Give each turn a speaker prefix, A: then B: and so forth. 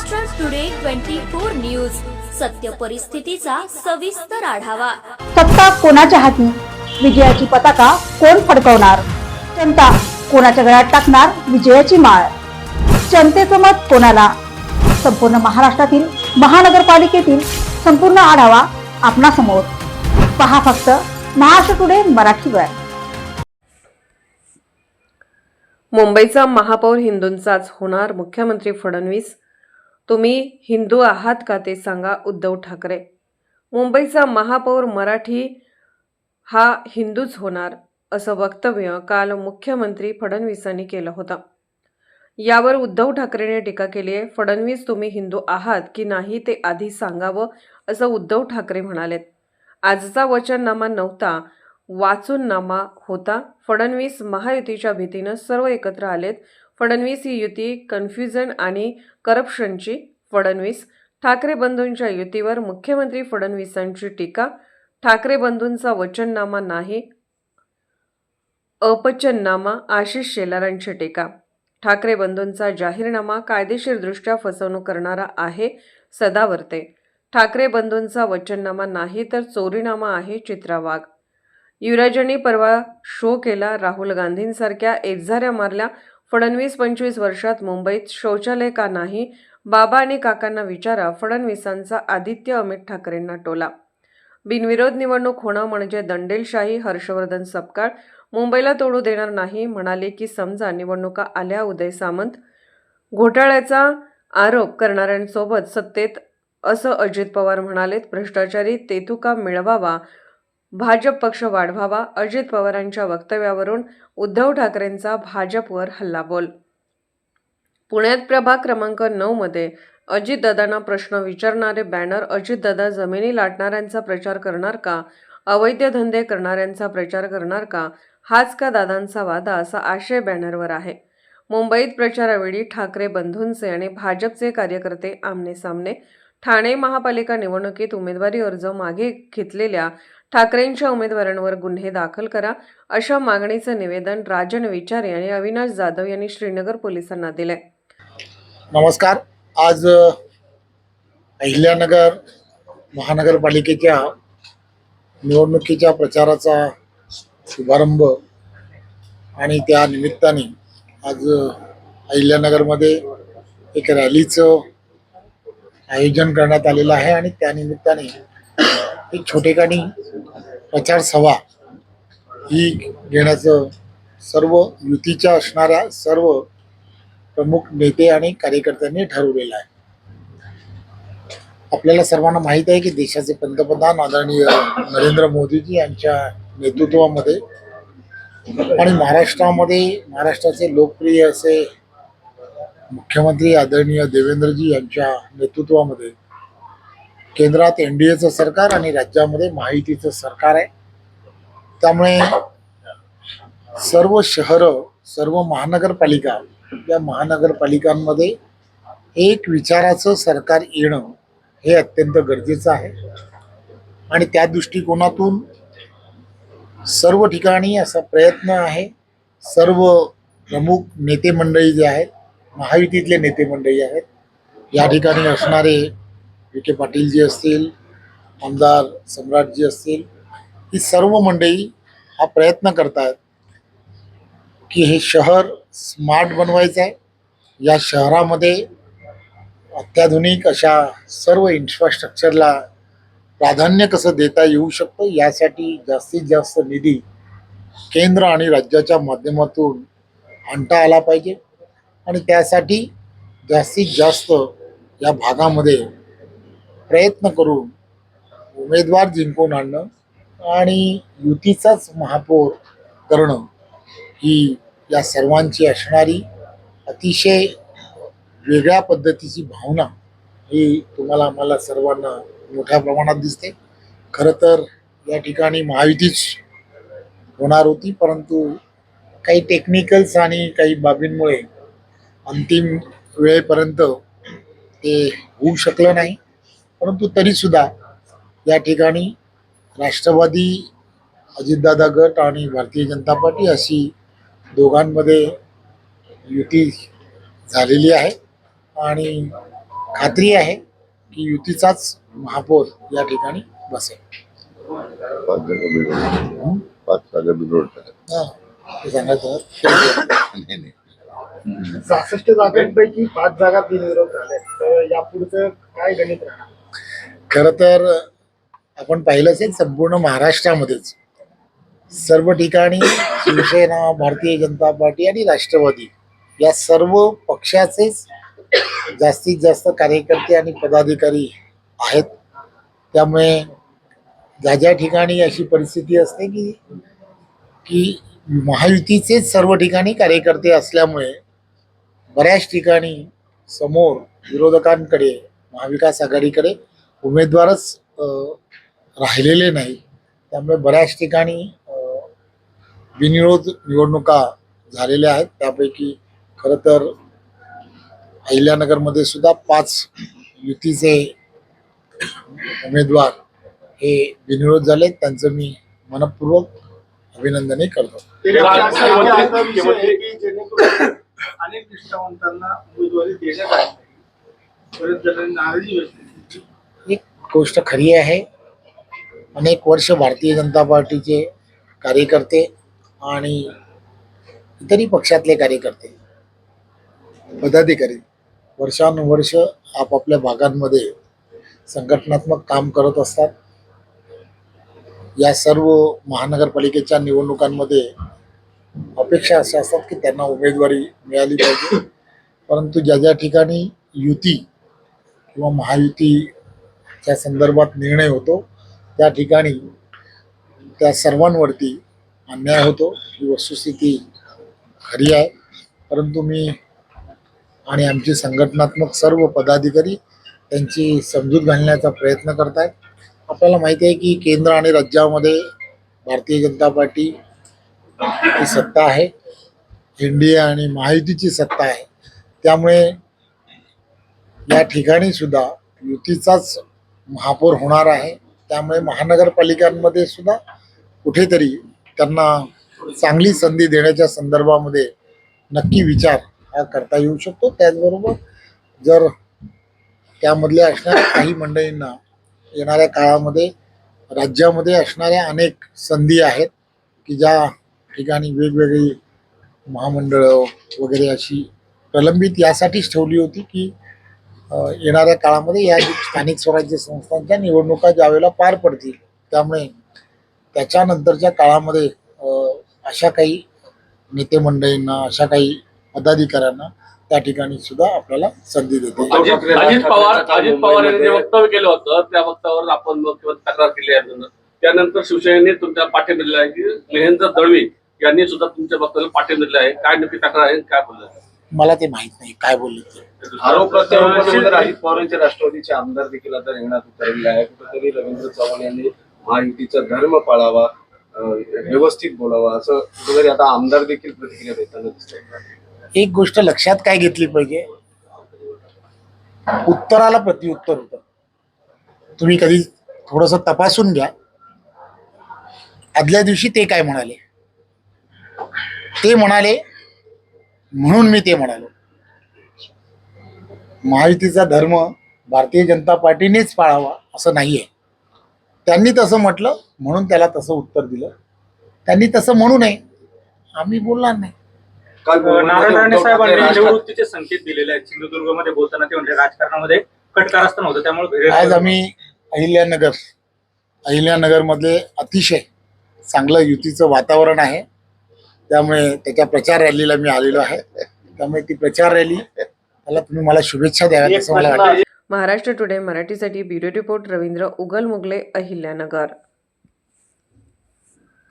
A: Maharashtra today 24 news, सत्य परिस्थितीचा सविस्तर आढावा।
B: सत्ता कोणाच्या हाती, विजयाची पताका कोण फडकवणार, जनता कोणाच्या गळ्यात टाकणार विजयाची माळ, जनतेचं मत कोणाला, संपूर्ण महाराष्ट्रातील महानगरपालिकेतील संपूर्ण आढावा आपणासमोर पहा फक्त महाराष्ट्र टुडे मराठीवर।
C: मुंबईचा महापौर हिंदूंचाच होणार, मुख्यमंत्री फडणवीस। तुम्ही हिंदू आहात का ते सांगा, उद्धव ठाकरे। मुंबईचा महापौर मराठी हा हिंदूच होणार असं वक्तव्य काल मुख्यमंत्री फडणवीसांनी केलं होतं। यावर उद्धव ठाकरेंनी टीका केली आहे। फडणवीस, तुम्ही हिंदू आहात की नाही ते आधी सांगावं असं उद्धव ठाकरे म्हणालेत। आजचा वचननामा नव्हता, वाचूननामा होता। फडणवीस, महायुतीच्या भीतीनं सर्व एकत्र आलेत। फडणवीस ही युती कन्फ्युजन आणि करप्शनची। फडणवीस, ठाकरे बंधूंच्या युतीवर मुख्यमंत्री फडणवीसांची टीका। ठाकरे बंधूंचा वचननामा नाही, अपचननामा, आशिष शेलारांची टीका। ठाकरे बंधूंचा जाहीरनामा कायदेशीरदृष्ट्या फसवणूक करणारा आहे, सदावर्ते। ठाकरे बंधूंचा वचननामा नाही तर चोरीनामा आहे, चित्रा वाघ। युवराजांनी परवा शो केला, राहुल गांधींसारख्या एजझाऱ्या मारल्या। फडणवीस, 25 वर्षात मुंबईत शौचालय का नाही, बाबा आणि काकांना विचारा। फडणवीसांचा आदित्य अमित ठाकरेंना टोला। बिनविरोध निवडणूक होणं म्हणजे दंडेलशाही। हर्षवर्धन सपकाळ, मुंबईला तोडू देणार नाही म्हणाले की समजा निवडणुका आल्या। उदय सामंत, घोटाळ्याचा आरोप करणाऱ्यांसोबत सत्तेत असं अजित पवार म्हणालेत। भ्रष्टाचारी तेतुका मिळवावा, भाजप पक्ष वाढवावा। अजित पवारांच्या वक्तव्यावरून उद्धव ठाकरेंचा भाजपवर हल्लाबोल। पुण्यात प्रभाग क्रमांक 9 मध्ये अजितदादांना प्रश्न विचारणारे बॅनर। अजितदादा जमिनी लाटणाऱ्यांचा प्रचार करणार का, अवैध धंदे करणाऱ्यांचा प्रचार करणार का, हाच का दादांचा वादा, असा आशय बॅनरवर आहे। मुंबईत प्रचारावेळी ठाकरे बंधूंचे आणि भाजपचे कार्यकर्ते आमने सामने। ठाणे महापालिका निवडणुकीत उमेदवारी अर्ज मागे घेतलेल्या ठाकरेंच्या उमेदवारांवर गुन्हे दाखल करा, अशा मागणीचं निवेदन राजन विचारे आणि अविनाश जाधव यांनी श्रीनगर पोलिसांना दिले।
D: नमस्कार। आज अहिल्यानगर महानगरपालिकेच्या निवडणुकीच्या प्रचाराचा शुभारंभ आणि त्या निमित्ताने आज अहिल्यानगरमध्ये एक रॅलीचं आयोजन करण्यात आलेलं आहे आणि त्या निमित्ताने एक छोटेखानी प्रचार सभा ही घेण्याचं सर्व युतीच्या असणाऱ्या सर्व प्रमुख नेते आणि कार्यकर्त्यांनी ठरवलेलं आहे। आपल्याला सर्वांना माहीत आहे की देशाचे पंतप्रधान आदरणीय नरेंद्र मोदीजी यांच्या नेतृत्वामध्ये आणि महाराष्ट्राचे लोकप्रिय असे मुख्यमंत्री आदरणीय देवेंद्रजी यांच्या नेतृत्वामध्ये केंद्रात एनडीएचं सरकार आणि राज्यामध्ये महायुतीचं सरकार आहे। त्यामुळे सर्व शहरं, सर्व महानगरपालिका, या महानगरपालिकांमध्ये एक विचाराचं सरकार येणं हे अत्यंत गरजेचं आहे आणि त्या दृष्टिकोनातून सर्व ठिकाणी असा प्रयत्न आहे। सर्व प्रमुख नेते मंडळी जे आहेत, महायुतीतले नेते मंडळी आहेत, या ठिकाणी असणारे विखे पाटीलजी असतील, आमदार सम्राटजी असतील, ही सर्व मंडळी हा प्रयत्न करतात की हे शहर स्मार्ट बनवायचं आहे। या शहरामध्ये अत्याधुनिक अशा सर्व इन्फ्रास्ट्रक्चरला प्राधान्य कसं देता येऊ शकतं, यासाठी जास्तीत जास्त निधी केंद्र आणि राज्याच्या माध्यमातून आणता आला पाहिजे आणि त्यासाठी जास्तीत जास्त या भागामध्ये प्रयत्न करून उमेदवार जिंकून आणणं आणि युतीचाच महापौर करणं ही या सर्वांची असणारी अतिशय वेगळ्या पद्धतीची भावना ही तुम्हाला आम्हाला सर्वांना मोठ्या प्रमाणात दिसते। खरं तर या ठिकाणी महायुतीच होणार होती, परंतु काही टेक्निकल्स आणि काही बाबींमुळे अंतिम वेळेपर्यंत ते होऊ शकलं नाही। परंतु तरीसुद्धा या ठिकाणी राष्ट्रवादी, अजितदादा गट आणि भारतीय जनता पार्टी अशी दोघांमध्ये युती झालेली आहे आणि खात्री आहे की युतीचाच महापौर या ठिकाणी बसेल.
E: 5 जागा बिघडल्या. 5 जागा बिघडल्या.
D: हा, ते सांगायचं.
E: नाही, नाही.
F: 66 जागांपैकी 5 जागा बिनविरोध झाल्या, तर यापुढचं काय गणित राहणार?
D: खरं तर आपण पाहिलं असेल संपूर्ण महाराष्ट्रामध्येच सर्व ठिकाणी शिवसेना, भारतीय जनता पार्टी आणि राष्ट्रवादी या सर्व पक्षाचेच जास्तीत जास्त कार्यकर्ते आणि पदाधिकारी आहेत. त्यामुळे ज्या ज्या ठिकाणी अशी परिस्थिती असते की महायुतीचेच सर्व ठिकाणी कार्यकर्ते असल्यामुळे बऱ्याच ठिकाणी समोर विरोधकांकडे, महाविकास आघाडीकडे उमेदवारच राहिलेले नाही. त्यामुळे बऱ्याच ठिकाणी बिनविरोध निवडणुका झालेल्या आहेत. त्यापैकी खरं तर अहिल्यानगरमध्ये सुद्धा 5 युतीचे उमेदवार हे बिनविरोध झाले. त्यांचं मी मनपूर्वक अभिनंदनही करतो.
F: अनेक निष्ठावंतांना उमेदवारी देण्यात आली, बरेच जणांनी नाराजी व्यक्त केली.
D: एक गोष्ट खरी आहे, अनेक वर्ष भारतीय जनता पार्टीचे कार्यकर्ते आणि इतरही पक्षातले कार्यकर्ते, पदाधिकारी वर्षानुवर्ष आपापल्या भागांमध्ये संघटनात्मक काम करत असतात. या सर्व महानगरपालिकेच्या निवडणुकांमध्ये अपेक्षा अशा असतात की त्यांना उमेदवारी मिळाली पाहिजे. परंतु ज्या ज्या ठिकाणी युती किंवा महायुतीच्या संदर्भात निर्णय होतो त्या ठिकाणी त्या सर्वांवरती अन्याय होतो. ही वस्तुस्थिती खरी आहे. परंतु मी आणि आमचे संघटनात्मक सर्व पदाधिकारी त्यांची समजूत घालण्याचा प्रयत्न करत आहेत. आपल्याला माहिती आहे की केंद्र आणि राज्यामध्ये भारतीय जनता पार्टी ही सत्ता आहे, एनडीए आणि महायुतीची सत्ता आहे. त्यामुळे या ठिकाणी सुद्धा युतीचाच महापौर होणार आहे. त्यामुळे महानगरपालिकांमध्ये सुद्धा कुठेतरी त्यांना चांगली संधी देण्याच्या संदर्भामध्ये नक्की विचार हा करता येऊ शकतो. त्याचबरोबर जर त्यामधल्या असणाऱ्या काही मंडळींना येणाऱ्या काळामध्ये राज्यामध्ये असणाऱ्या अनेक संधी आहेत की ज्या ठिकाणी वेगवेगळी महामंडळं वगैरे अशी प्रलंबित यासाठीच ठेवली होती की येणाऱ्या काळामध्ये या स्थानिक स्वराज्य संस्थांच्या निवडणुका ज्यावेळेला पार पडतील, त्यामुळे त्याच्यानंतरच्या काळामध्ये अशा काही नेते मंडळींना, अशा काही पदाधिकाऱ्यांना त्या ठिकाणी सुद्धा आपल्याला संधी देते.
G: अजित पवार यांनी जे वक्तव्य केलं होतं त्या वक्तव्यावर आपण मुख्यमंत्री तक्रार केली आहे. त्यानंतर शिवसेनेने तुमच्या पाठिंबा दिला आहे की महेंद्र दळवी यांनी सुद्धा तुमच्या वक्तव्याला पाठिंबा दिला आहे. काय नक्की तक्रार आहे, काय बोललं?
D: मला ते माहित नाही काय बोलले ते.
H: आरोप प्रत्यारोपानंतर अजित पवारांचे राष्ट्रवादीचे आमदार देखील आता रिंगणात उतरलेले आहे. कुठेतरी रवींद्र चव्हाण यांनी महायुतीचा धर्म पाळावा, व्यवस्थित बोलावा, असं कुठेतरी आता आमदार देखील प्रतिक्रिया देताना दिसतात.
D: एक गोष्ट लक्षात काय घेतली पाहिजे, उत्तराला प्रत्युत्तर होतं. तुम्ही कधी थोडंसं तपासून घ्या. आदल्या दिवशी ते काय म्हणाले, ते म्हणाले म्हणून मी ते म्हणालो. महायुतीचा धर्म भारतीय जनता पार्टीनेच पाळावा असं नाहीये. त्यांनी तसं म्हटलं म्हणून त्याला तसं उत्तर दिलं. त्यांनी तसं म्हणू नये आम्ही बोलणार नाही.
I: नारायण राणे साहेबांनी निवृत्तीचे संकेत दिलेले आहेत. सिंधुदुर्गमध्ये बोलताना ते म्हणजे राजकारणामध्ये कटकारस्थान होतं, त्यामुळे
D: आज आम्ही अहिल्यानगर मधले अतिशय चांगलं युतीचं वातावरण आहे. त्यामुळे त्याच्या प्रचार रॅलीला मी आलेलो आहे. त्यामुळे ती प्रचार रॅली त्याला तुम्ही मला शुभेच्छा द्याव्यात असं मला वाटतं.
C: महाराष्ट्र टुडे मराठीसाठी ब्युरो रिपोर्ट रवींद्र उगल मुगले, अहिल्यानगर.